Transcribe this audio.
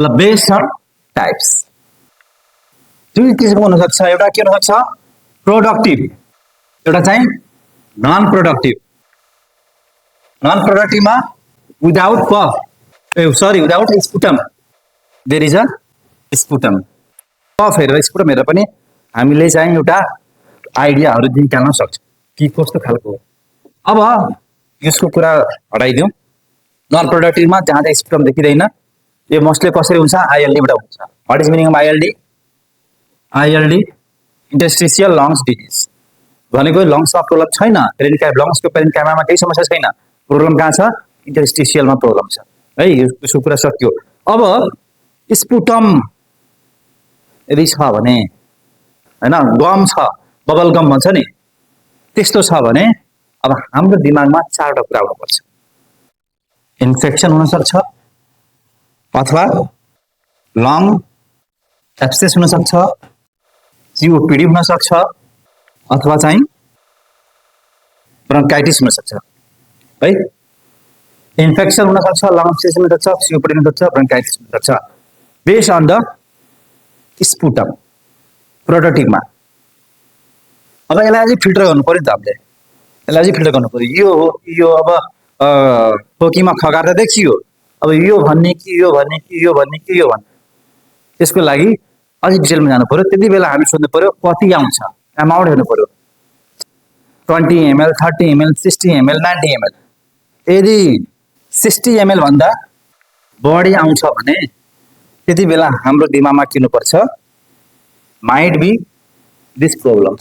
ल based on types दुई किसिमको हुन सक्छ एउटा के हुन सक्छ प्रोडक्टिभ एउटा चाहिँ नन प्रोडक्टिभमा without without sputum there is a sputum cough हेरेर स्पुटम हेरेर पनि हामीले चाहिँ एउटा आइडियाहरू निकाल्न सक्छौँ कि कस्तो खालको अब यसको कुरा हटाइदिउँ नन प्रोडक्टिभमा जहाँ चाहिँ स्पुटम देखिँदैन यो मोस्टली कसरी हुन्छ आइएलडीबाट हुन्छ what is meaning of ILD interstitial lungs disease भनेको लङ्समा प्रब्लम छैन लङ्सको पेरेन्काइमामा केही समस्या छैन प्रब्लम कहाँ छ इन्टरस्टिशियलमा प्रब्लम छ है यसको कुरा सक्यो अब स्पुटम यदि छ भने हैन गम छ बबल गम भन्छ नि त्यस्तो छ भने अब हाम्रो दिमागमा चारवटा कुरा आउनुपर्छ इन्फेक्सन हुन सक्छ अथवा लङ एब्सेस हुन सक्छ सीओपीडी हुन सक्छ अथवा चाहिँ ब्रोन्काइटिस हुन सक्छ है इन्फेक्सन हुन सक्छ लङ एब्सेस हुन सक्छ सीओपीडी हुन सक्छ ब्रोन्काइटिस हुन सक्छ बेस्ड अन द स्पुटम प्रोडक्टिभमा अब यसलाई अझै फिल्टर गर्नु पर्यो नि त हामीले यसलाई अझै फिल्टर गर्नु पर्यो यो अब खोकीमा खगार्दा देखियो अब यो भन्ने कि यो भन्ने कि यो भन्ने कि यो भन्ने त्यसको लागि अझै डिटेलमा जानु पर्यो त्यति बेला हामी सोध्नु पर्यो कति आउँछ एमाउन्ट हेर्नु पर्यो 20 ml 30 ml 60 ml 90 ml यदि 60 ml भन्दा बढी आउँछ भने त्यति बेला हाम्रो दिमागमा किन्नुपर्छ माइट बी दिस प्रब्लम